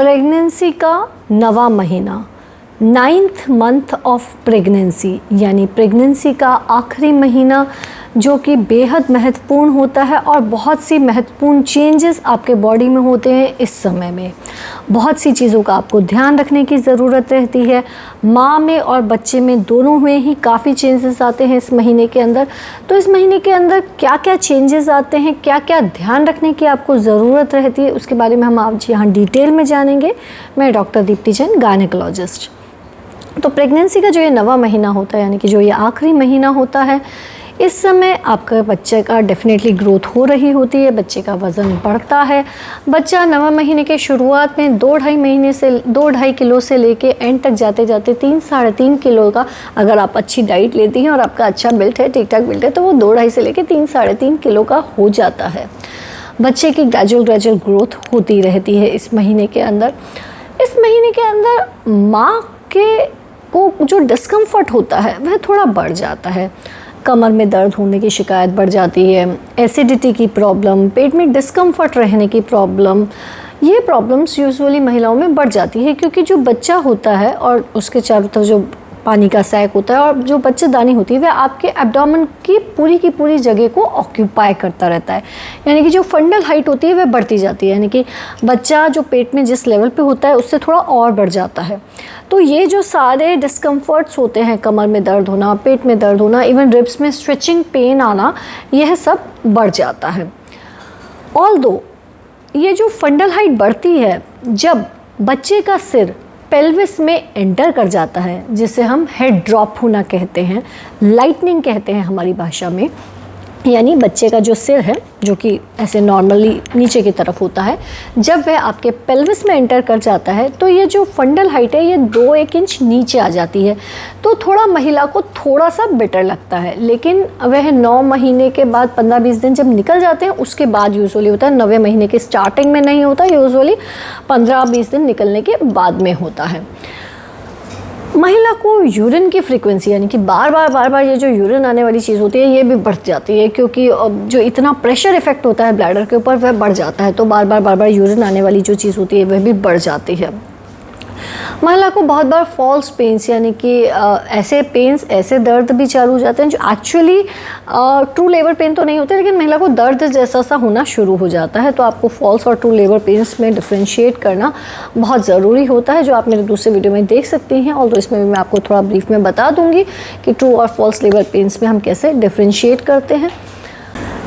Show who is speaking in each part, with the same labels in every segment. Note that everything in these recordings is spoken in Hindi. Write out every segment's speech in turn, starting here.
Speaker 1: प्रेगनेंसी का नवा महीना, 9th मंथ ऑफ प्रेगनेंसी, यानी प्रेगनेंसी का आखिरी महीना जो कि बेहद महत्वपूर्ण होता है और बहुत सी महत्वपूर्ण चेंजेस आपके बॉडी में होते हैं। इस समय में बहुत सी चीज़ों का आपको ध्यान रखने की ज़रूरत रहती है। माँ में और बच्चे में दोनों में ही काफ़ी चेंजेस आते हैं इस महीने के अंदर। तो इस महीने के अंदर क्या क्या चेंजेस आते हैं, क्या क्या ध्यान रखने की आपको ज़रूरत रहती है, उसके बारे में हम आज यहाँ डिटेल में जानेंगे। मैं डॉक्टर दीप्ति जैन, गायनेकोलॉजिस्ट। तो प्रेगनेंसी का जो ये नवा महीना होता है, यानी कि जो ये आखिरी महीना होता है, इस समय आपका बच्चे का डेफिनेटली ग्रोथ हो रही होती है, बच्चे का वज़न बढ़ता है। बच्चा नवा महीने के शुरुआत में 2-2.5 किलो से लेके एंड तक जाते जाते 3-3.5 किलो का, अगर आप अच्छी डाइट लेती हैं और आपका अच्छा बिल्ट है, ठीक ठाक बिल्ट है, तो वो 2-2.5 से लेके 3-3.5 किलो का हो जाता है। बच्चे की ग्रेजुअल ग्रोथ होती रहती है इस महीने के अंदर। इस महीने के अंदर माँ को जो डिस्कम्फर्ट होता है वह थोड़ा बढ़ जाता है। कमर में दर्द होने की शिकायत बढ़ जाती है, एसिडिटी की प्रॉब्लम, पेट में डिस्कम्फर्ट रहने की प्रॉब्लम, ये प्रॉब्लम्स यूजुअली महिलाओं में बढ़ जाती है, क्योंकि जो बच्चा होता है और उसके चारों तरफ जो पानी का सैक होता है और जो बच्चेदानी होती है वह आपके एब्डोमेन की पूरी जगह को ऑक्यूपाई करता रहता है। यानी कि जो फंडल हाइट होती है वह बढ़ती जाती है, यानी कि बच्चा जो पेट में जिस लेवल पे होता है उससे थोड़ा और बढ़ जाता है। तो ये जो सारे डिस्कम्फर्ट्स होते हैं, कमर में दर्द होना, पेट में दर्द होना, इवन रिब्स में स्ट्रेचिंग पेन आना, यह सब बढ़ जाता है। ऑल्दो ये जो फंडल हाइट बढ़ती है जब बच्चे का सिर पेल्विस में एंटर कर जाता है, जिसे हम हेड ड्रॉप होना कहते हैं, लाइटनिंग कहते हैं हमारी भाषा में, यानी बच्चे का जो सिर है जो कि ऐसे नॉर्मली नीचे की तरफ होता है, जब वह आपके पेल्विस में एंटर कर जाता है तो ये जो फंडल हाइट है ये 2-1 इंच नीचे आ जाती है। तो थोड़ा महिला को थोड़ा सा बेटर लगता है, लेकिन वह 9 महीने के बाद 15-20 दिन जब निकल जाते हैं उसके बाद यूजुअली होता है। 9वें महीने के स्टार्टिंग में नहीं होता, यूजुअली 15-20 दिन निकलने के बाद में होता है। महिला को यूरिन की फ्रीक्वेंसी, यानी कि बार बार ये जो यूरिन आने वाली चीज़ होती है ये भी बढ़ जाती है, क्योंकि जो इतना प्रेशर इफेक्ट होता है ब्लैडर के ऊपर वह बढ़ जाता है। तो बार बार यूरिन आने वाली जो चीज़ होती है वह भी बढ़ जाती है। महिला को बहुत बार फॉल्स पेन्स, यानी कि ऐसे पेन्स, ऐसे दर्द भी चालू हो जाते हैं जो एक्चुअली ट्रू लेबर पेन तो नहीं होते, लेकिन महिला को दर्द जैसा सा होना शुरू हो जाता है। तो आपको फॉल्स और ट्रू लेबर पेन्स में डिफ्रेंशिएट करना बहुत ज़रूरी होता है, जो आप मेरे दूसरे वीडियो में देख सकती हैं। और तो इसमें भी मैं आपको थोड़ा ब्रीफ में बता दूंगी कि ट्रू और फॉल्स लेबर पेन्स में हम कैसे डिफ्रेंशिएट करते हैं।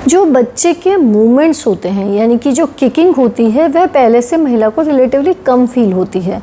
Speaker 1: जो बच्चे के मूवमेंट्स होते हैं, यानी कि जो किकिंग होती है, वह पहले से महिला को रिलेटिवली कम फील होती है।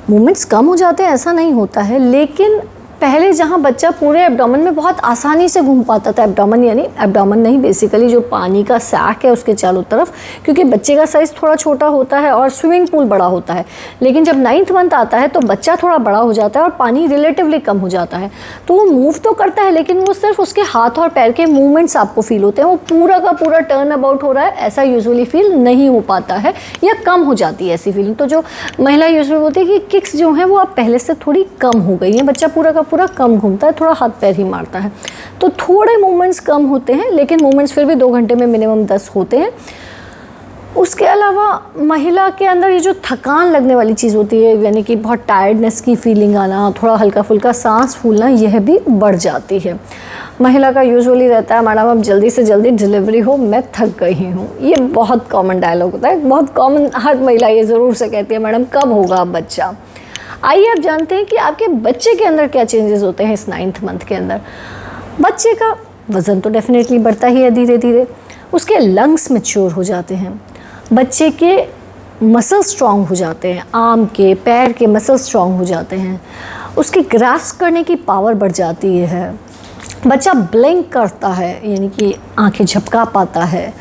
Speaker 1: मूवमेंट्स कम हो जाते हैं ऐसा नहीं होता है, लेकिन पहले जहाँ बच्चा पूरे एब्डोमेन में बहुत आसानी से घूम पाता था, एब्डोमेन यानी एब्डोमेन नहीं, बेसिकली जो पानी का सैक है उसके चारों तरफ, क्योंकि बच्चे का साइज़ थोड़ा छोटा होता है और स्विमिंग पूल बड़ा होता है। लेकिन जब 9th मंथ आता है तो बच्चा थोड़ा बड़ा हो जाता है और पानी रिलेटिवली कम हो जाता है। तो वो मूव तो करता है, लेकिन वो सिर्फ उसके हाथ और पैर के मूवमेंट्स आपको फील होते हैं, वो पूरा का पूरा टर्न अबाउट हो रहा है ऐसा यूजुअली फील नहीं हो पाता है, या कम हो जाती है ऐसी फीलिंग। तो जो महिला यूजुअली होती है कि किक्स जो हैं वो आप पहले से थोड़ी कम हो गई हैं, बच्चा पूरा का पूरा कम घूमता है, थोड़ा हाथ पैर ही मारता है, तो थोड़े मूवमेंट्स कम होते हैं, लेकिन मूवमेंट्स फिर भी 2 घंटे में मिनिमम 10 होते हैं। उसके अलावा महिला के अंदर ये जो थकान लगने वाली चीज़ होती है, यानी कि बहुत टायर्डनेस की फीलिंग आना, थोड़ा हल्का फुल्का सांस फूलना, यह भी बढ़ जाती है। महिला का यूजुअली रहता है, मैडम अब जल्दी से जल्दी डिलीवरी हो, मैं थक गई हूँ। ये बहुत कॉमन डायलॉग होता है, बहुत कॉमन, हर महिला ये ज़रूर से कहती है, मैडम कब होगा अब बच्चा। आइए आप जानते हैं कि आपके बच्चे के अंदर क्या चेंजेस होते हैं इस 9th मंथ के अंदर। बच्चे का वज़न तो डेफिनेटली बढ़ता ही है धीरे धीरे, उसके लंग्स मैच्योर हो जाते हैं, बच्चे के मसल स्ट्रॉन्ग हो जाते हैं, आर्म के, पैर के मसल स्ट्रॉन्ग हो जाते हैं, उसकी ग्रास्प करने की पावर बढ़ जाती है, बच्चा ब्लिंक करता है, यानी कि आंखें झपका पाता है,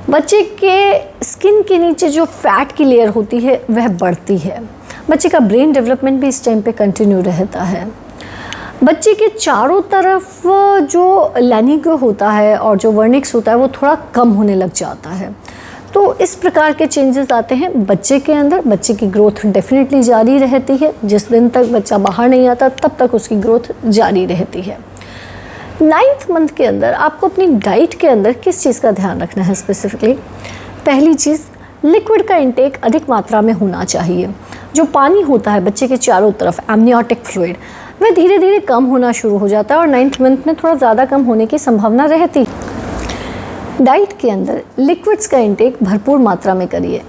Speaker 1: बच्चे के स्किन के नीचे जो फैट की लेयर होती है वह बढ़ती है, बच्चे का ब्रेन डेवलपमेंट भी इस टाइम पे कंटिन्यू रहता है, बच्चे के चारों तरफ जो लैनिगो होता है और जो वर्निक्स होता है वो थोड़ा कम होने लग जाता है। तो इस प्रकार के चेंजेस आते हैं बच्चे के अंदर। बच्चे की ग्रोथ डेफिनेटली जारी रहती है, जिस दिन तक बच्चा बाहर नहीं आता तब तक उसकी ग्रोथ जारी रहती है। 9th मंथ के अंदर आपको अपनी डाइट के अंदर किस चीज़ का ध्यान रखना है स्पेसिफिकली? पहली चीज़, लिक्विड का इंटेक अधिक मात्रा में होना चाहिए। जो पानी होता है बच्चे के चारों तरफ, एमनियोटिक फ्लूइड, वह धीरे धीरे कम होना शुरू हो जाता है और 9th मंथ में थोड़ा ज़्यादा कम होने की संभावना रहती है। डाइट के अंदर लिक्विड्स का इंटेक भरपूर मात्रा में करिए।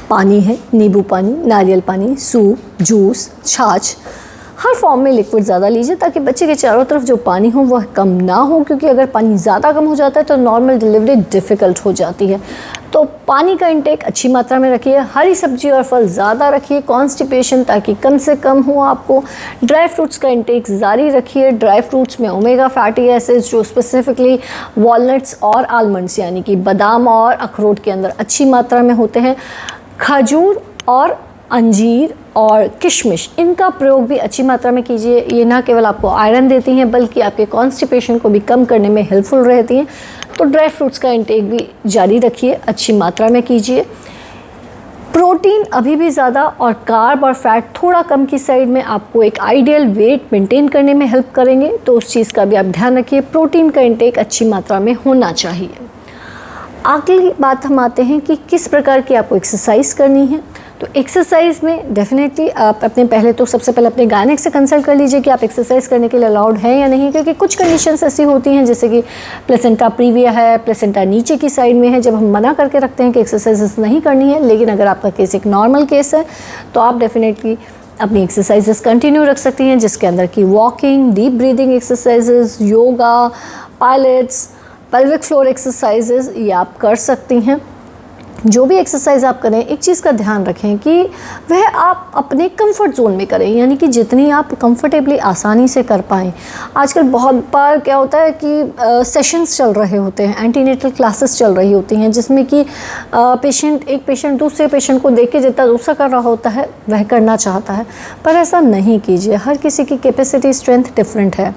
Speaker 1: पानी है, नींबू पानी, नारियल पानी, सूप, जूस, छाछ, हर फॉर्म में लिक्विड ज़्यादा लीजिए ताकि बच्चे के चारों तरफ जो पानी हो वह कम ना हो, क्योंकि अगर पानी ज़्यादा कम हो जाता है तो नॉर्मल डिलीवरी डिफ़िकल्ट हो जाती है। तो पानी का इंटेक अच्छी मात्रा में रखिए, हरी सब्जी और फल ज़्यादा रखिए, कॉन्स्टिपेशन ताकि कम से कम हो आपको। ड्राई फ्रूट्स का इंटेक जारी रखिए। ड्राई फ्रूट्स में ओमेगा फैटी एसिड्स जो स्पेसिफिकली वॉलनट्स और आलमंड्स यानी कि बादाम और अखरोट के अंदर अच्छी मात्रा में होते हैं। खजूर और अंजीर और किशमिश, इनका प्रयोग भी अच्छी मात्रा में कीजिए। ये ना केवल आपको आयरन देती हैं बल्कि आपके कॉन्स्टिपेशन को भी कम करने में हेल्पफुल रहती हैं। तो ड्राई फ्रूट्स का इंटेक भी जारी रखिए, अच्छी मात्रा में कीजिए। प्रोटीन अभी भी ज़्यादा और कार्ब और फैट थोड़ा कम की साइड में आपको एक आइडियल वेट मेंटेन करने में हेल्प करेंगे, तो उस चीज़ का भी आप ध्यान रखिए। प्रोटीन का इंटेक अच्छी मात्रा में होना चाहिए। अगली बात हम आते हैं कि किस प्रकार की आपको एक्सरसाइज करनी है। तो एक्सरसाइज में डेफिनेटली आप सबसे पहले अपने गायनेक से कंसल्ट कर लीजिए कि आप एक्सरसाइज करने के लिए अलाउड है या नहीं, क्योंकि कुछ कंडीशंस ऐसी होती हैं जैसे कि प्लेसेंटा प्रीविया है, प्लेसेंटा नीचे की साइड में है, जब हम मना करके रखते हैं कि एक्सरसाइजेस नहीं करनी है। लेकिन अगर आपका केस एक नॉर्मल केस है तो आप डेफिनेटली अपनी एक्सरसाइजेस कंटिन्यू रख सकती हैं, जिसके अंदर की walking, deep breathing exercises, yoga, pilots, pelvic floor exercises ये आप कर सकती हैं। जो भी एक्सरसाइज आप करें, एक चीज़ का ध्यान रखें कि वह आप अपने कंफर्ट जोन में करें, यानी कि जितनी आप कंफर्टेबली आसानी से कर पाएँ। आजकल बहुत बार क्या होता है कि सेशंस चल रहे होते हैं, एंटीनेटल क्लासेस चल रही होती हैं, जिसमें कि एक पेशेंट दूसरे पेशेंट को देख के जितना दूसरा कर रहा होता है वह करना चाहता है, पर ऐसा नहीं कीजिए। हर किसी की कैपेसिटी, स्ट्रेंथ डिफरेंट है।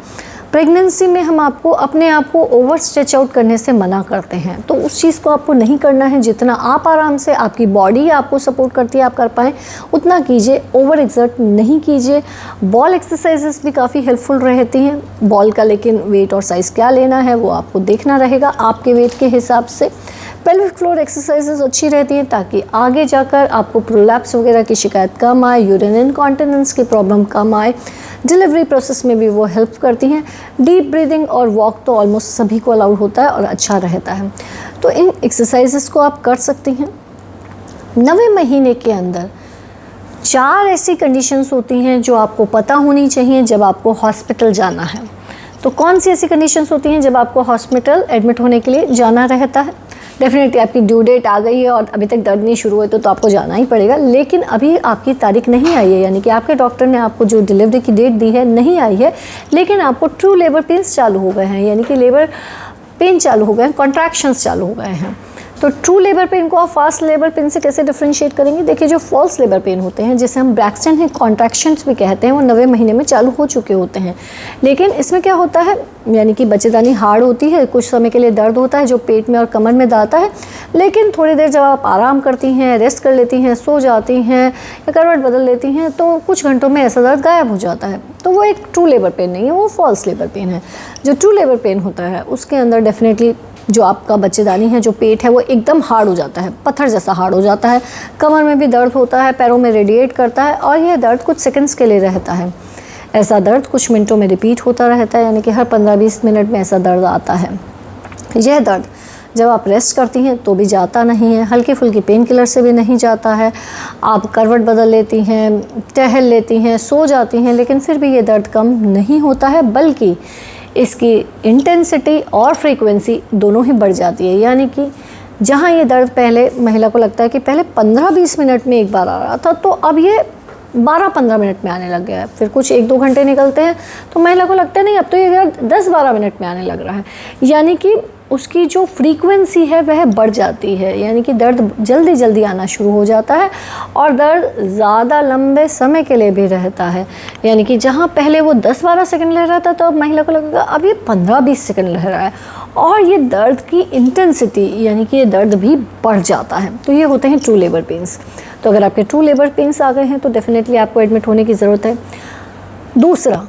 Speaker 1: प्रेगनेंसी में हम आपको अपने आप को ओवर स्ट्रेच आउट करने से मना करते हैं, तो उस चीज़ को आपको नहीं करना है। जितना आप आराम से, आपकी बॉडी आपको सपोर्ट करती है, आप कर पाएँ उतना कीजिए, ओवर एक्सर्ट नहीं कीजिए। बॉल एक्सरसाइजेस भी काफ़ी हेल्पफुल रहती हैं। बॉल का लेकिन वेट और साइज़ क्या लेना है वो आपको देखना रहेगा आपके वेट के हिसाब से। पेल्विक फ्लोर एक्सरसाइजेस अच्छी रहती हैं ताकि आगे जाकर आपको प्रोलैप्स वगैरह की शिकायत कम आए, यूरिन इनकॉन्टिनेंस की प्रॉब्लम कम आए। डिलीवरी प्रोसेस में भी वो हेल्प करती हैं। डीप ब्रीदिंग और वॉक तो ऑलमोस्ट सभी को अलाउड होता है और अच्छा रहता है, तो इन एक्सरसाइजेस को आप कर सकती हैं। 9वें महीने के अंदर 4 ऐसी कंडीशंस होती हैं जो आपको पता होनी चाहिए जब आपको हॉस्पिटल जाना है। तो कौन सी ऐसी कंडीशंस होती हैं जब आपको हॉस्पिटल एडमिट होने के लिए जाना रहता है? डेफिनेटली आपकी ड्यू डेट आ गई है और अभी तक दर्द नहीं शुरू हुए तो आपको जाना ही पड़ेगा, लेकिन अभी आपकी तारीख नहीं आई है, यानी कि आपके डॉक्टर ने आपको जो डिलीवरी की डेट दी है नहीं आई है, लेकिन आपको ट्रू लेबर पेन्स चालू हो गए हैं, यानी कि लेबर पेन चालू हो गए हैं, कॉन्ट्रैक्शंस चालू हो गए हैं। तो ट्रू लेबर पेन को आप फास्ट लेबर पेन से कैसे डिफरेंशिएट करेंगे? देखिए, जो फॉल्स लेबर पेन होते हैं, जिसे हम ब्रैक्सटन है कॉन्ट्रैक्शंस भी कहते हैं, वो 9वें महीने में चालू हो चुके होते हैं। लेकिन इसमें क्या होता है, यानी कि बच्चेदानी हार्ड होती है, कुछ समय के लिए दर्द होता है जो पेट में और कमर में दाता है, लेकिन थोड़ी देर जब आप आराम करती हैं, रेस्ट कर लेती हैं, सो जाती हैं या करवट बदल लेती हैं तो कुछ घंटों में ऐसा दर्द गायब हो जाता है। तो वो एक ट्रू लेबर पेन नहीं है, वो फॉल्स लेबर पेन है। जो ट्रू लेबर पेन होता है उसके अंदर डेफिनेटली जो आपका बच्चेदानी है, जो पेट है, वो एकदम हार्ड हो जाता है, पत्थर जैसा हार्ड हो जाता है। कमर में भी दर्द होता है, पैरों में रेडिएट करता है और यह दर्द कुछ सेकंड्स के लिए रहता है। ऐसा दर्द कुछ मिनटों में रिपीट होता रहता है, यानी कि हर 15-20 मिनट में ऐसा दर्द आता है। यह दर्द जब आप रेस्ट करती हैं तो भी जाता नहीं है, हल्की फुल्की पेन किलर से भी नहीं जाता है। आप करवट बदल लेती हैं, टहल लेती हैं, सो जाती हैं, लेकिन फिर भी ये दर्द कम नहीं होता है, बल्कि इसकी इंटेंसिटी और फ्रीक्वेंसी दोनों ही बढ़ जाती है। यानी कि जहाँ ये दर्द पहले महिला को लगता है कि पहले 15-20 मिनट में एक बार आ रहा था, तो अब ये 12-15 मिनट में आने लग गया है। फिर कुछ 1-2 घंटे निकलते हैं तो महिला को लगता है नहीं, अब तो ये दर्द 10-12 मिनट में आने लग रहा है। यानी कि उसकी जो फ्रीक्वेंसी है वह बढ़ जाती है, यानी कि दर्द जल्दी जल्दी आना शुरू हो जाता है और दर्द ज़्यादा लंबे समय के लिए भी रहता है। यानी कि जहाँ पहले वो 10-12 सेकंड लह रहा था तो अब महिला को लगेगा अब ये 15-20 सेकंड लह रहा है, और ये दर्द की इंटेंसिटी यानी कि ये दर्द भी बढ़ जाता है। तो ये होते हैं ट्रू लेबर पेन्स। तो अगर आपके ट्रू लेबर पेन्स आ गए हैं तो डेफिनेटली आपको एडमिट होने की ज़रूरत है। दूसरा,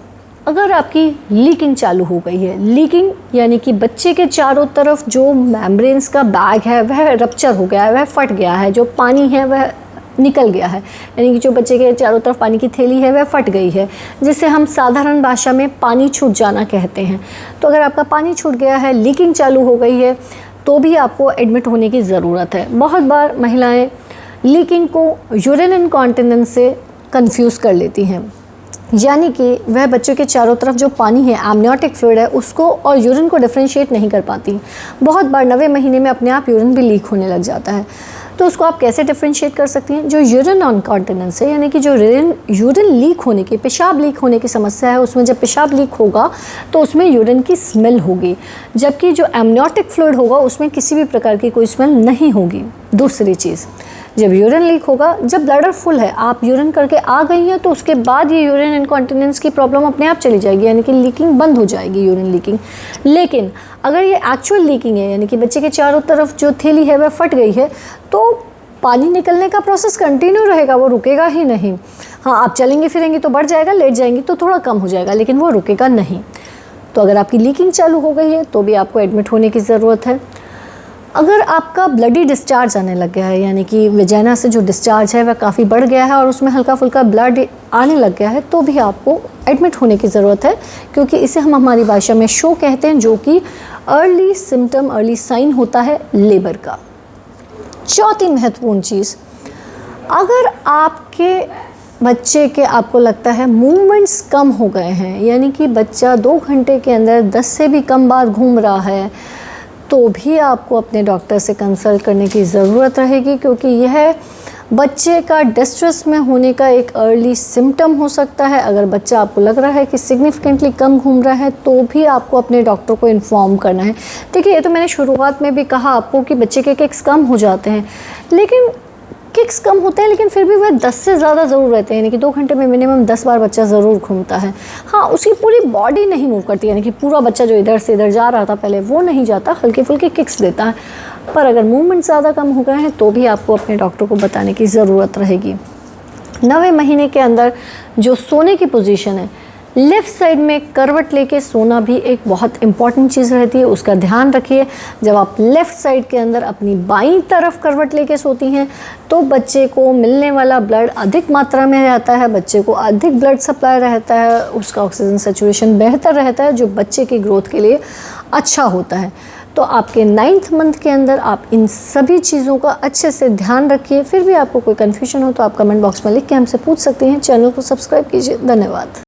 Speaker 1: अगर आपकी लीकिंग चालू हो गई है, लीकिंग यानी कि बच्चे के चारों तरफ जो मेम्ब्रेन्स का बैग है वह रप्चर हो गया है, वह फट गया है, जो पानी है वह निकल गया है, यानी कि जो बच्चे के चारों तरफ पानी की थैली है वह फट गई है, जिसे हम साधारण भाषा में पानी छूट जाना कहते हैं। तो अगर आपका पानी छूट गया है, लीकिंग चालू हो गई है, तो भी आपको एडमिट होने की ज़रूरत है। बहुत बार महिलाएं लीकिंग को यूरिन इनकॉन्टिनेंस से कंफ्यूज कर लेती हैं, यानी कि वह बच्चों के चारों तरफ जो पानी है, एमनियोटिक फ्लूइड है, उसको और यूरिन को डिफरेंशिएट नहीं कर पाती। बहुत बार 9वें महीने में अपने आप यूरिन भी लीक होने लग जाता है। तो उसको आप कैसे डिफरेंशिएट कर सकती हैं? जो यूरिन इनकॉन्टिनेंस है, यानी कि जो यूरिन लीक होने की, पेशाब लीक होने की समस्या है, उसमें जब पेशाब लीक होगा तो उसमें यूरिन की स्मेल होगी, जबकि जो एमनियोटिक फ्लूइड होगा उसमें किसी भी प्रकार की कोई स्मेल नहीं होगी। दूसरी चीज़, जब यूरिन लीक होगा, जब ब्लैडर फुल है, आप यूरिन करके आ गई हैं, तो उसके बाद ये यूरिन इनकॉन्टिनेंस की प्रॉब्लम अपने आप चली जाएगी, यानी कि लीकिंग बंद हो जाएगी, यूरिन लीकिंग। लेकिन अगर ये एक्चुअल लीकिंग है, यानी कि बच्चे के चारों तरफ जो थैली है वह फट गई है, तो पानी निकलने का प्रोसेस कंटिन्यू रहेगा, वो रुकेगा ही नहीं। हाँ, आप चलेंगे फिरेंगे तो बढ़ जाएगा, लेट जाएंगी तो थोड़ा कम हो जाएगा, लेकिन वो रुकेगा नहीं। तो अगर आपकी लीकिंग चालू हो गई है तो भी आपको एडमिट होने की ज़रूरत है। अगर आपका ब्लडी डिस्चार्ज आने लग गया है, यानी कि वेजाइना से जो डिस्चार्ज है वह काफ़ी बढ़ गया है और उसमें हल्का फुल्का ब्लड आने लग गया है, तो भी आपको एडमिट होने की ज़रूरत है, क्योंकि इसे हम हमारी भाषा में शो कहते हैं, जो कि अर्ली सिम्टम, अर्ली साइन होता है लेबर का। चौथी महत्वपूर्ण चीज़, अगर आपके बच्चे के आपको लगता है मूवमेंट्स कम हो गए हैं, यानी कि बच्चा 2 घंटे के अंदर 10 से भी कम बार घूम रहा है, तो भी आपको अपने डॉक्टर से कंसल्ट करने की ज़रूरत रहेगी, क्योंकि यह बच्चे का डिस्ट्रेस में होने का एक अर्ली सिम्टम हो सकता है। अगर बच्चा आपको लग रहा है कि सिग्निफिकेंटली कम घूम रहा है, तो भी आपको अपने डॉक्टर को इन्फॉर्म करना है। देखिए, ये तो मैंने शुरुआत में भी कहा आपको कि बच्चे के किक्स कम हो जाते हैं, लेकिन किक्स कम होते हैं, लेकिन फिर भी वह 10 से ज़्यादा ज़रूर रहते हैं, यानी कि 2 घंटे में मिनिमम 10 बार बच्चा ज़रूर घूमता है। हाँ, उसकी पूरी बॉडी नहीं मूव करती, यानी कि पूरा बच्चा जो इधर से इधर जा रहा था पहले वो नहीं जाता, हल्के फुल्के किक्स देता है। पर अगर मूवमेंट ज़्यादा कम हो गए हैं तो भी आपको अपने डॉक्टर को बताने की ज़रूरत रहेगी। 9वें महीने के अंदर जो सोने की पोजीशन है, लेफ़्ट साइड में करवट लेके सोना भी एक बहुत इम्पॉर्टेंट चीज़ रहती है, उसका ध्यान रखिए। जब आप लेफ़्ट साइड के अंदर अपनी बाईं तरफ करवट लेके सोती हैं, तो बच्चे को मिलने वाला ब्लड अधिक मात्रा में रहता है, बच्चे को अधिक ब्लड सप्लाई रहता है, उसका ऑक्सीजन सैचुरेशन बेहतर रहता है, जो बच्चे की ग्रोथ के लिए अच्छा होता है। तो आपके 9th मंथ के अंदर आप इन सभी चीज़ों का अच्छे से ध्यान रखिए। फिर भी आपको कोई कन्फ्यूजन हो तो आप कमेंट बॉक्स में लिख के हमसे पूछ सकते हैं। चैनल को सब्सक्राइब कीजिए। धन्यवाद।